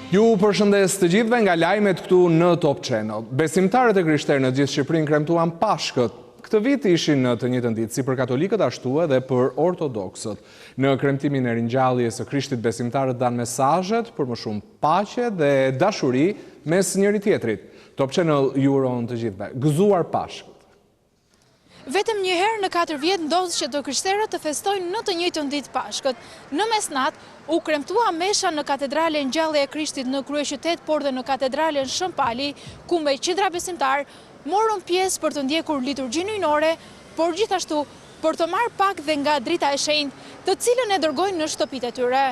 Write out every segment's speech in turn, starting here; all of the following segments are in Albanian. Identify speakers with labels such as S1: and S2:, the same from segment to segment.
S1: Ju përshëndes të gjithëve nga lajmet këtu në Top Channel. Besimtarët e krishterë në gjithë Shqipërinë kremtuan Pashkët. Këtë vit ishin në të njëjtën ditë si për katolikët ashtu edhe për ortodoksët. Në kremtimin e ringjalljes së Krishtit besimtarët dan mesazhet për më shumë paqe dhe dashuri mes njëri tjetrit. Top Channel ju uron të gjithëve gëzuar Pashkët.
S2: Vetëm një herë në 4 vjet ndodh që të krishterët të festojnë në të njëjtën ditë Pashkët. Në mesnat u kremtua mesha në katedralen Ngjallja e Krishtit në kryeqytet, por dhe në katedralen Shëmpali, ku me qindra besimtar morën pjesë për të ndjekur liturgjinë hyjnore, por gjithashtu për të marrë pak dhe nga drita e shenjtë, të cilën e dërgojnë në shtëpitë e tyre.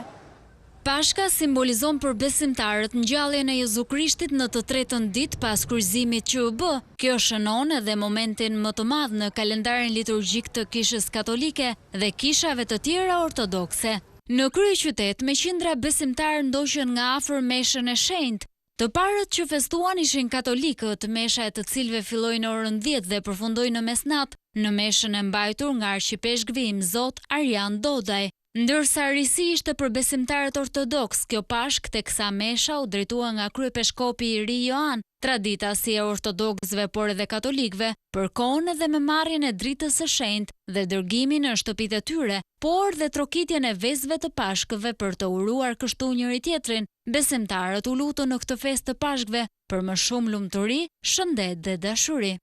S3: Pashka simbolizon për besimtarët ngjalljen e Jezu Krishtit në të tretën ditë pas kryqëzimit që u bë. Kjo shënon edhe momentin më të madh në kalendarin liturgjik të Kishës Katolike dhe kishave të tjera ortodokse. Në kryeqytet, me qindra besimtarë ndoqën nga afër meshën e shenjtë. Të parët që festuan ishin katolikët, mesha e të cilëve filloi në orën 10 dhe përfundoi në mesnat, në meshën e mbajtur nga arqipeshkvi i Zot Arjan Dodaj. Ndërsa risi ishte për besimtarët ortodoks, kjo Pashkë teksa mesha u drejtua nga kryepeshkopi i ri Joan, tradita si e ortodoksëve por edhe katolikëve, përkon edhe me marrjen e dritës së shenjtë dhe dërgimin në shtëpitë e tyre, por dhe trokitjen e vezëve të Pashkëve për të uruar kështu njëri tjetrin. Besimtarët u lutën në këtë festë të Pashkëve për më shumë lumturi, shëndet dhe dashuri.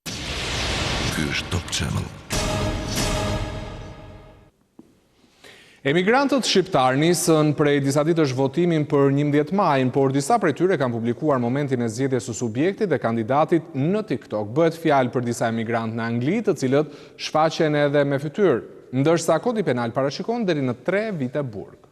S4: Ky është Top Channel.
S1: Emigrantët shqiptar nisën prej disa ditësh votimin për 11 majin, por disa prej tyre kanë publikuar momentin e zgjedhjes së subjektit dhe kandidatit në TikTok. Bëhet fjalë për disa emigrantë në Angli, të cilët shfaqen edhe me fytyrë, ndërsa kodi penal parashikon deri në 3 vite burg.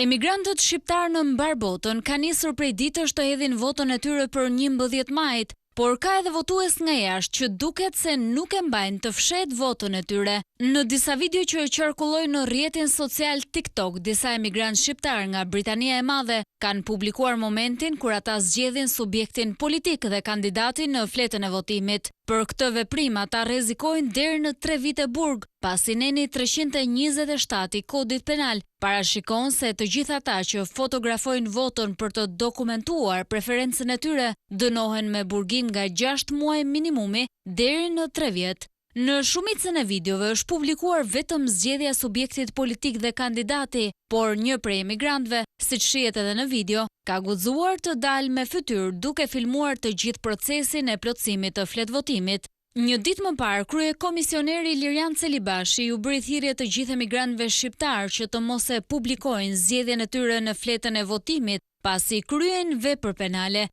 S3: Emigrantët shqiptar në mbar botën kanë nisur prej ditësh të hedhin votën e tyre për 11 majit, por ka edhe votues nga jashtë që duket se nuk e mbajnë të fshet votën e tyre. Në disa video që qarkullojnë në rrjetin social TikTok, disa emigrantë shqiptar nga Britania e Madhe kanë publikuar momentin kur ata zgjedhin subjektin politik dhe kandidatin në fletën e votimit. Për këtë veprim ata rrezikojnë deri në 3 vite burg, pasi neni 327 i kodit penal parashikon se të gjithë ata që fotografojnë votën për të dokumentuar preferencën e tyre dënohen me burgim nga 6 muaj minimumi deri në 3 vjet. Në shumicën e videove është publikuar vetëm zgjedhja e subjektit politik dhe kandidati, por një prej emigrantëve, siç shihet edhe në video, ka guxuar të dalë me fytyrë duke filmuar të gjithë procesin e plotësimit të fletvotimit. Një ditë më parë, kryekomisioneri Lirian Celibashi u bëri thirrje të gjithë emigrantëve shqiptar që të mos e publikojnë zgjedhjen e tyre në fletën e votimit, pasi kryejnë vepër penale.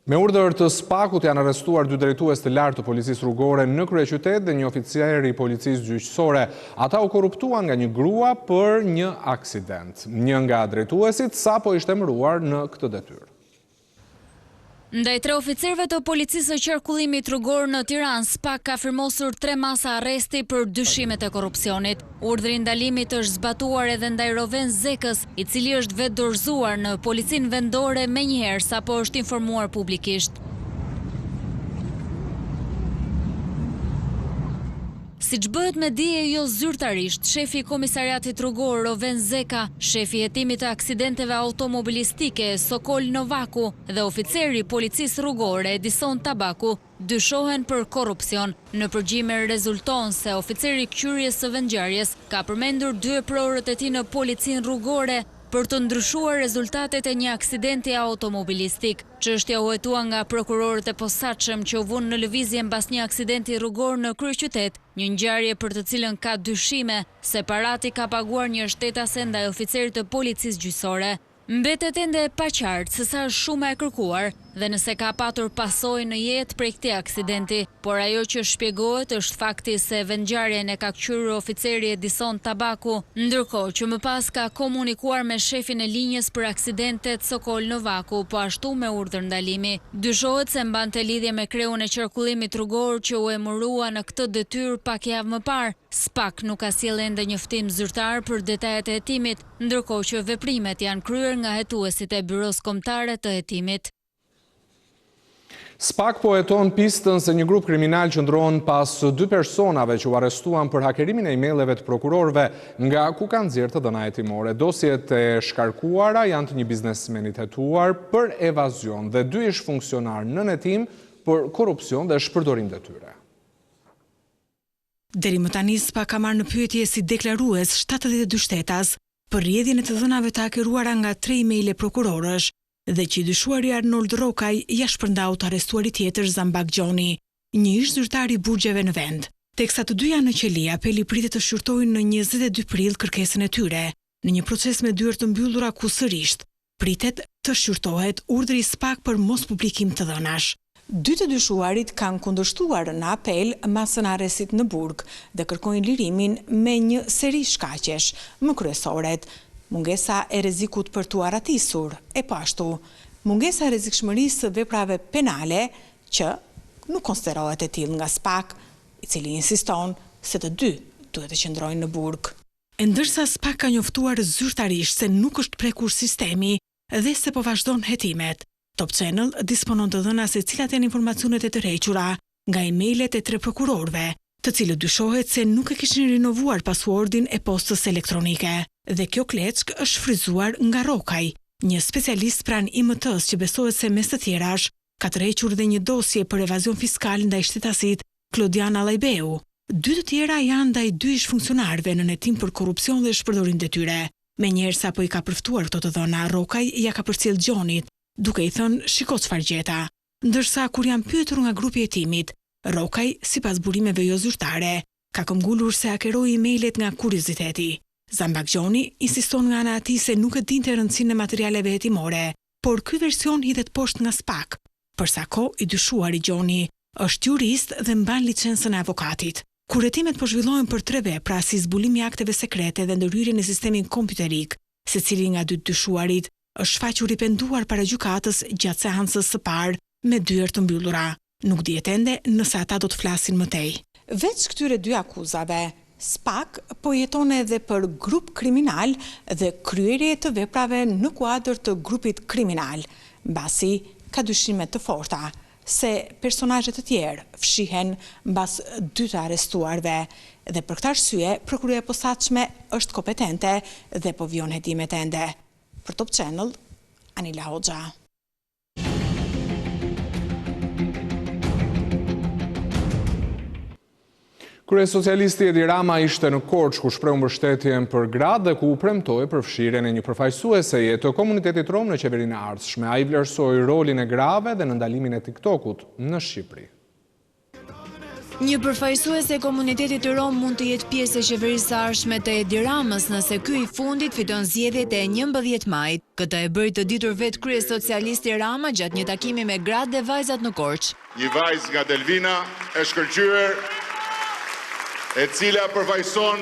S1: Me urdhër të SPAK-ut janë arrestuar 2 drejtues të lartë të policisë rrugore në kryeqytet dhe një oficer i policisë gjyqësore. Ata u korruptuan nga një grua për një aksident. Një nga drejtuesit sapo ishte emëruar në këtë detyrë.
S3: Ndaj 3 oficerëve të policisë së qarkullimit rrugor në Tiranë, SPAK ka firmosur 3 masa arresti për dyshimet e korrupsionit. Urdhri i ndalimit është zbatuar edhe ndaj Roven Zekës, i cili është vetë dorëzuar në policinë vendore menjëherë sapo është informuar publikisht. Siç bëhet me dije jo zyrtarisht, shefi i komisariatit rrugor Roven Zeka, shefi i hetimit të aksidenteve automobilistike Sokol Novaku dhe oficeri i policisë rrugore Edison Tabaku dyshohen për korrupsion. Në përgjime rezulton se oficeri i kyçyrjes së vendngjarjes ka përmendur 2 prorët e tij në policinë rrugore për të ndryshuar rezultatet e një aksidenti automobilistik. Çështja u hetua nga prokurorët e posaçëm që u vunë në lëvizje mbas një aksidenti rrugor në kryeqytet, një ngjarje për të cilën ka dyshime se parati ka paguar një shtetase ndaj oficerit të policisë gjyqësore. Mbetet ende e paqartë se sa është shuma e kërkuar dhe nëse ka patur pasojë në jetë prej këtij aksidenti, por ajo që shpjegohet është fakti se vendngjarjen e ka kthyer oficeri Edison Tabaku, ndërkohë që më pas ka komunikuar me shefin e linjës për aksidentet Sokol Novaku, po ashtu me urdhër ndalimi. Dyshohet se mbante lidhje me kreun e qarkullimit rrugor që u emërua në këtë detyrë pak javë më parë. SPAK nuk ka sjellë ende njoftim zyrtar për detajet e hetimit, ndërkohë që veprimet janë kryer nga hetuesit e Byros Kombëtare të Hetimit.
S1: SPAK po heton pistën se një grup kriminal qëndron pas 2 personave që u arrestuan për hakerimin e emaileve të prokurorëve nga ku kanë nxjerrë të dhëna hetimore. Dosjet e shkarkuara janë të një biznesmeni të hetuar për evazion dhe 2 ish funksionar nën hetim për korrupsion dhe shpërdorim detyre.
S4: Deri më tani SPAK ka marrë në pyetje si deklarues 72 shtetas për rrjedhjen e të dhënave të hakeruara nga 3 emaile prokurorësh dhe që i dyshuari Arnold Rokaj ja shpërndau të arrestuari tjetër Zambak Gjoni, një ish zyrtar i burgjeve në vend. Teksa të dy janë në qeli, apeli pritet të shqyrtojnë në 22 prill kërkesën e tyre, në një proces me dyert të mbyllura ku sërisht pritet të shqyrtohet urdhri i SPAK për mos publikim të dhënash. 2 të dyshuarit kanë kundërshtuar në apel masën e arrestit në burg dhe kërkojnë lirimin me një seri shkaqesh, më kryesoret, mungesa e rrezikut për tu aratisur, e po ashtu, mungesa e rrezikshmërisë së veprave penale që nuk konsiderohet e tillë nga SPAK, i cili insiston se të dy duhet të qëndrojnë në burg. E ndërsa SPAK ka njoftuar zyrtarisht se nuk është prekur sistemi dhe se po vazhdon hetimet, Top Channel disponon të dhëna se cilat janë informacionet e tërhequra nga emailet e 3 prokurorëve, të cilët dyshohet se nuk e kishin rinovuar passwordin e postës elektronike. Dhe kjo kleçk është fryzuar nga Rokaj, një specialist pranë IMT-s që besohet se mes të tjerash ka tërhequr dhe një dosje për evazion fiskal ndaj shtetasit Klodian Allajbeu. 2 të tjera janë ndaj 2 ish funksionarëve në hetim për korrupsion dhe shpërdorim detyre. Menjëherë sapo i ka përftuar këto të dhëna, Rokaj ja ka përcjell Gjonit, duke i thënë shiko çfarë gjeta. Ndërsa kur janë pyetur nga grupi i hetimit, Rokaj, sipas burimeve jo zyrtare, ka këmbgulur se hakeroi emailet nga kurioziteti. Zambak Gjoni insiston nga ana e tij se nuk e dinte rëndësinë e materialeve hetimore, por ky version hidhet poshtë nga SPAK. Për sa kohë i dyshuari Gjoni është jurist dhe mban licencën e avokatit. Kur hetimet po zhvillohen për 3 vepra si zbulimi i akteve sekrete dhe ndërhyrje në sistemin kompjuterik, secili nga 2 dyshuarit është shfaqur i penduar para gjykatës gjatë seancës së parë me dyert të mbyllura. Nuk dihet ende nëse ata do të flasin më tej. Veç këtyre 2 akuzave, SPAK po jeton edhe për grup kriminal dhe kryerje të veprave në kuadër të grupit kriminal, mbasi ka dyshime të forta se personazhe të tjerë fshihen mbas 2 të arrestuarve dhe për këtë arsye prokuroria e posaçme është kompetente dhe po vjon hetimet ende. Për Top Channel, Anila Hoxha.
S1: Kryesocialisti Edi Rama ishte në Korçë ku shpreu mbështetjen për gratë dhe ku u premtoi përfshirjen e një përfaqësueseje të komunitetit rom në qeverinë e ardhshme. Ai vlerësoi rolin e grave dhe në ndalimin e TikTokut në Shqipëri.
S3: Një përfaqësuese e komunitetit rom mund të jetë pjesë e qeverisë së ardhshme të Edi Ramës nëse ky i fundit fiton zgjedhjet e 11 majit. Këtë e bëri të ditur vetë kryesocialisti Rama gjatë një takimi me gratë dhe vajzat në Korçë.
S5: Një vajzë nga Delvina e shkëlqyer, e cila përfaqëson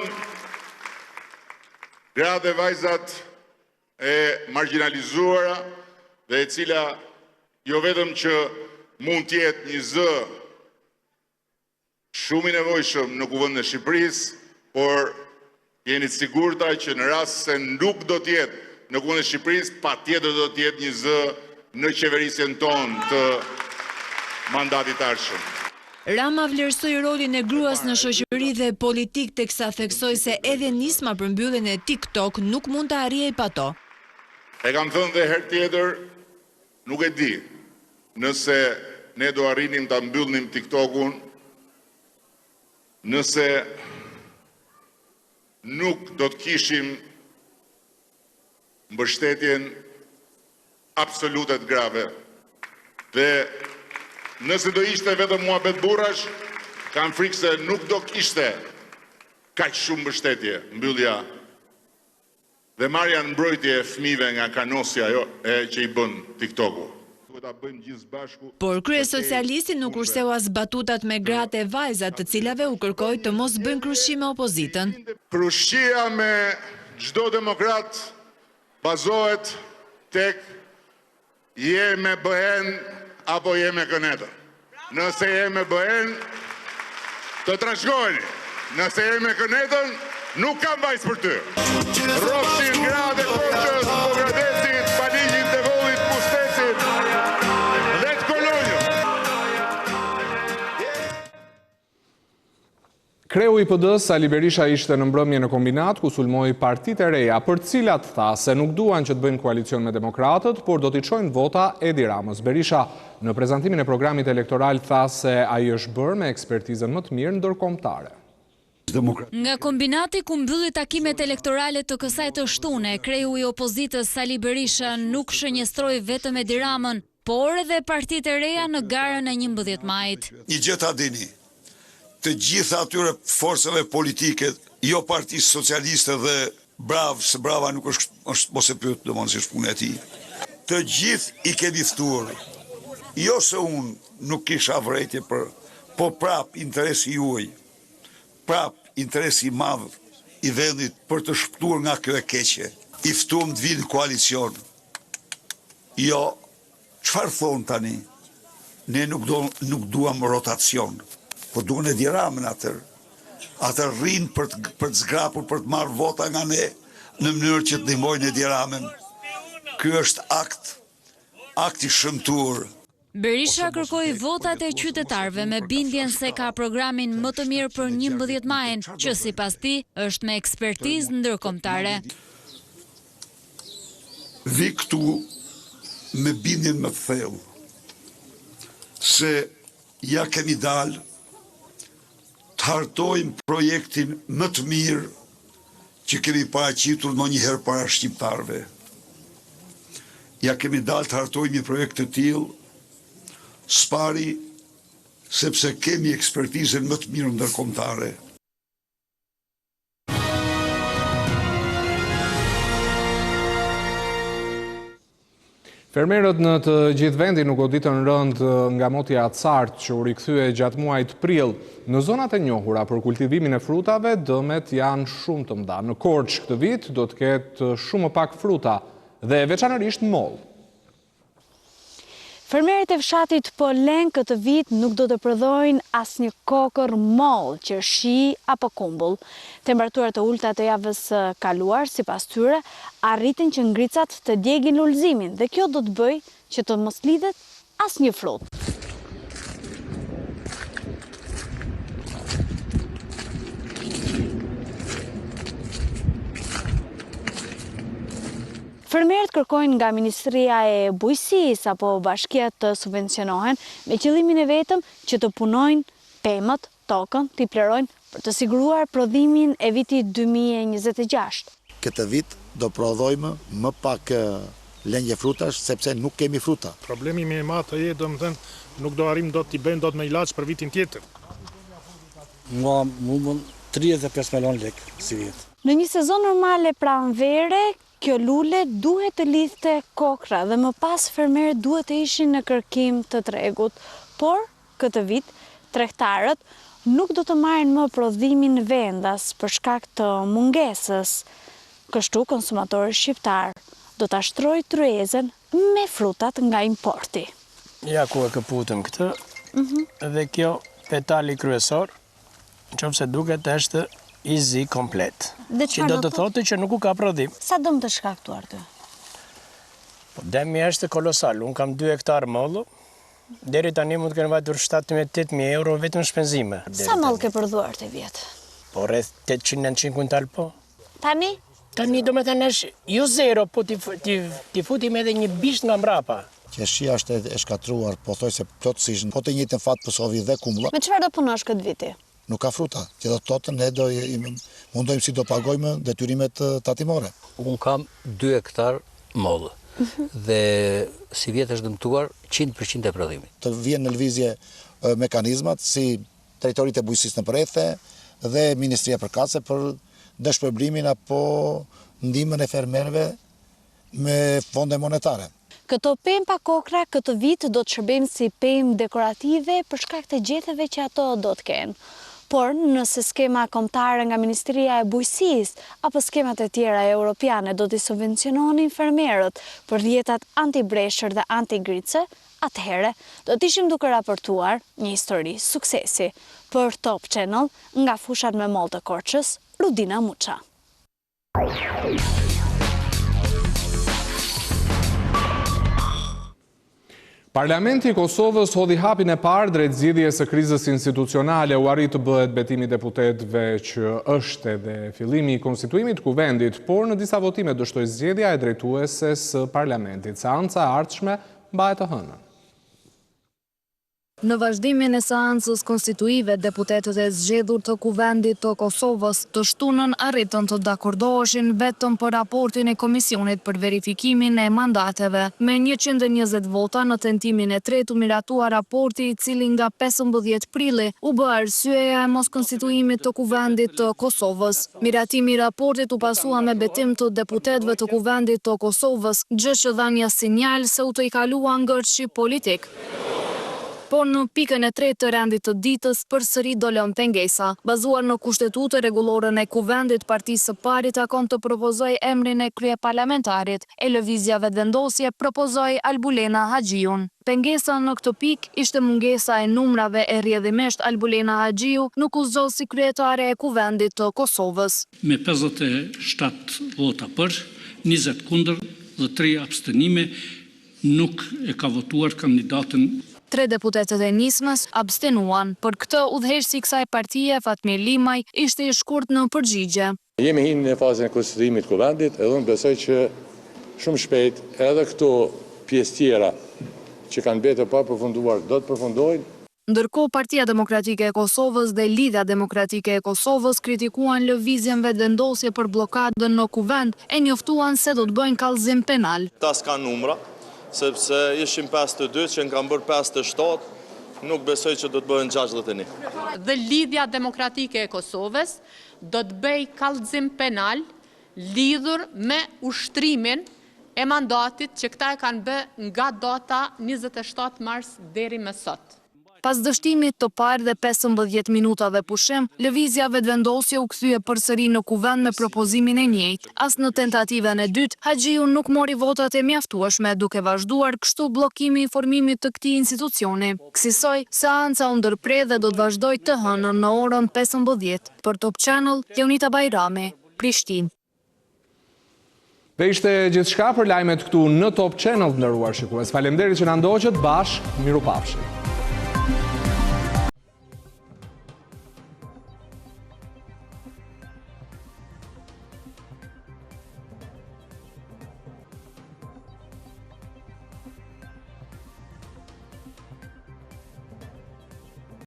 S5: gratë dhe vajzat e marginalizuara dhe e cila jo vetëm që mund të jetë një zë shumë i nevojshëm në kuvendin e Shqipërisë, por jeni të sigurta që në rast se nuk do të jetë në kuvendin e Shqipërisë, patjetër do të jetë një zë në qeverisjen tonë të mandatit të ardhshëm.
S3: Rama vlerësoi rolin e gruas në shoqëri dhe politik teksa theksoi se edhe nisma për mbylljen e TikTok nuk mund të arrijej pa to.
S5: E kam thënë dhe herë tjetër, nuk e di nëse ne do arrinim ta mbyllnim TikTokun, nëse nuk do të kishim mbështetjen absolute të grave. Dhe nëse do ishte vetëm muhabet burrash, kam frikë se nuk do kishte kaq shumë mbështetje mbyllja dhe marrja në mbrojtje e fëmijëve nga kanosja që i bën TikToku.
S3: Por kryesocialisti nuk kurseu as batutat me gratë e vajzat të cilave u kërkoi të mos bëjnë krushim me opozitën.
S5: Krushia me çdo demokrat bazohet tek je me BE-n apo je me Kënetën. Nëse je me BE-n, të trashëgojeni. Nëse je me Kënetën, nuk kam vajzë për ty. Rrofshin gratë e Korçës, Pogradesit, Paligjit, Devollit, Pustecit dhe të Kolonjës.
S1: Kreu i PD-s Sali Berisha ishte në mbrëmje në kombinat ku sulmoi partitë e reja, për cilat tha se nuk duan që të bëjnë koalicion me demokratët, por do t'i çojnë vota Edi Ramës. Berisha në prezantimin e programit elektoral tha se ai është bërë me ekspertizën më të mirë ndërkombëtare.
S3: Nga kombinati ku mbylli takimet elektorale të kësaj të shtune, kreu i opozitës Sali Berisha nuk shënjestroi vetëm Edi Ramën, por edhe partitë e reja në garën e 11 majit.
S6: Një gjë ta dini. Të gjitha atyre forcave politike, jo Partisë Socialiste dhe se brava nuk është mos e pyet domosdoshmë si është puna e tij. Të gjithë i kemi ftuar. Jo se unë nuk kisha vërejtje po prap interesi juaj. Prap interesi i madh i vendit për të shpëtuar nga kjo e keqe. I ftuam të vinë koalicion. Jo, çfarë thon tani? Ne nuk duam rotacion. Po duhen Edi Ramën atër rrinë për të zgrapur, për të marrë vota nga ne në mënyrë që të ndihmojnë Edi Ramën. Ky është akt i shëmtuar.
S3: Berisha kërkoi votat e qytetarëve me bindjen se ka programin më të mirë për 11 majin, që sipas tij është me ekspertizë ndërkombëtare.
S6: Vi këtu me bindjen më të thellë se ja kemi dalë të hartojmë projektin më të mirë që kemi paraqitur ndonjëherë para shqiptarëve. Ja kemi dalë të hartojmë një projekt të tillë, s'pari sepse kemi ekspertizën më të mirë ndërkombëtare.
S1: Fermerët në të gjithë vendin nuk goditën rënd nga motja acartë që u rikthye gjatë muajit prill. Në zonat e njohura për kultivimin e frutave, dëmet janë shumë të mëdha. Në Korçë këtë vit do të ketë shumë më pak fruta dhe veçanërisht moll.
S7: Fermerët e fshatit po lën këtë vit nuk do të prodhojnë asnjë kokër moll, qershi apo kumbull. Temperaturat e ulta të javës kaluar, sipas tyre, arritën që ngricat të djegin ulëzimin dhe kjo do të bëjë që të mos lidhet asnjë frut. Fermerët kërkojnë nga Ministria e Bujqësisë apo bashkia të subvencionohen me qëllimin e vetëm që të punojnë pemët, tokën, t'i plerojnë për të siguruar prodhimin e vitit 2026.
S8: Këtë vit do prodhojmë më pak lëngje frutash sepse nuk kemi fruta.
S9: Problemi më i madh është domethënë nuk do arrim dot t'i bëjmë dot me ilaç për vitin tjetër.
S10: Nga mundon 35 milion lekë si vit.
S7: Në një sezon normale pranvere, kjo lule duhet të lidhte kokra dhe më pas fermerët duhet të ishin në kërkim të tregut. Por, këtë vit, tregtarët nuk do të marrin më prodhimin vendas për shkak të mungesës. Kështu konsumatorët shqiptar do ta shtrojë tryezën me frutat nga importi.
S10: Ja ku e kaputëm këtë, dhe kjo petali kryesor, nëse duket është i zi komplet. Që do të thotë që nuk u ka prodhim.
S7: Sa dëm të shkaktuar të?
S10: Po demi është kolosal. Unë kam 2 hektar mollu. Deri tani mund të kenë vajtur 17.000-8.000 euro vetëm shpenzime.
S7: Sa moll ke prodhuar të vjet?
S10: Po rreth 800-900 kuntal po.
S7: Tani?
S10: Tani do me thënë është jo zero, po t'i futim edhe një bisht nga mbrapa.
S8: Qershia është e shkatruar, po thoj se plotësisht, po të njëjtën fat pësovi dhe kumbulla.
S7: Me çfarë do punosh këtë viti?
S8: Nuk ka fruta, që do të thotë ne do mundojmë si do pagojmë detyrimet tatimore.
S11: Unë kam 2 hektar mollë dhe si vjetë është dëmtuar 100% e prodhimit.
S8: Të vjen në lëvizje mekanizmat si drejtoritë e bujqësisë në përrethe dhe Ministria Përkatëse për dëshpërblimin apo ndihmën e fermerëve me fonde monetare.
S7: Këto pemë pa kokra këtë vit do të shërbejnë si pemë dekorative për shkak të gjeteve që ato do të kenë. Por nëse skema kombëtare nga Ministria e Bujqësisë apo skemat e tjera europiane do t'i subvenciononin fermerët për dietat anti-breshër dhe anti-grice, atëherë do t'ishim duke raportuar një histori suksesi. Për Top Channel, nga fushat me moll të Korçës, Rudina Muça.
S1: Parlamenti i Kosovës hodhi hapin e parë drejt zgjedhjes së krizës institucionale, u arrit të bëhet betimi i deputetëve që është edhe fillimi i konstituimit të kuvendit, por në disa votime dështoi zgjedhja e drejtuese së parlamentit. Seanca e ardhshme mbahet të hënën.
S12: Në vazhdimin e seancës konstituive, deputetët e zgjedhur të kuvendit të Kosovës të shtunën arritën të dakordoheshin vetëm për raportin e Komisionit për verifikimin e mandateve. Me 120 vota në tentimin e tretë u miratua raporti i cili nga 15 prilli u bë arsyeja e moskonstituimit të kuvendit të Kosovës. Miratimi i raportit u pasua me betim të deputetëve të kuvendit të Kosovës, gjë që dha një sinjal se u të i kalua ngërshi politik. Por në pikën e tretë të rendit të ditës, përsëri dolën pengesa. Bazuar në kushtetutë rregullorën e kuvendit, Partisë së Parit takon të propozoj emrin e kryeparlamentarit, e lëvizja vetëvendosje propozoi Albulena Haxhiun. Pengesa në këtë pikë ishte mungesa e numrave e rrjedhimisht Albulena Haxhiu nuk u zgjodh si kryetare e kuvendit të Kosovës.
S13: Me 57 vota për, 20 kundër dhe 3 abstenime nuk e ka votuar kandidatën.
S12: 3 deputetët e nismës abstenuan. Për këtë udhëheqësi i kësaj partie, Fatmir Limaj, ishte i shkurt në përgjigje.
S14: Jemi hinë në fazën e konstituimit të kuvendit, edhe unë besoj që shumë shpejt edhe këto pjesë tjera që kanë mbetur pa përfunduar do të përfundojnë.
S12: Ndërkohë, Partia Demokratike e Kosovës dhe Lidhja Demokratike e Kosovës kritikuan lëvizjen vetëvendosje për bllokadën në kuvend e njoftuan se do të bëjnë kallëzim penal.
S15: Ta s'ka numra, sepse ishim 52 që në kam bërë 57, nuk besoj që do të bëhen 61.
S16: Dhe Lidhja Demokratike e Kosovës do të bëj kallëzim penal lidhur me ushtrimin e mandatit që këta e kanë bë nga data 27 mars deri më sot.
S12: Pas dështimit të parë dhe 15 minutave pushim, lëvizja vetëvendosje u kthye përsëri në kuvend me propozimin e njëjtë. As në tentativën e dytë, Haxhiu nuk mori votat e mjaftueshme, duke vazhduar kështu bllokimi i formimit të këtij institucioni. Kësaj, seanca u ndërprer dhe do të vazhdojë të hënën në orën 15. Për Top Channel, Jonita Bajrami, Prishtinë.
S1: Dhe ishte gjithçka për lajmet këtu në Top Channel, nderuar shikues. Faleminderit që na ndoqët bashkë, mirupafshim.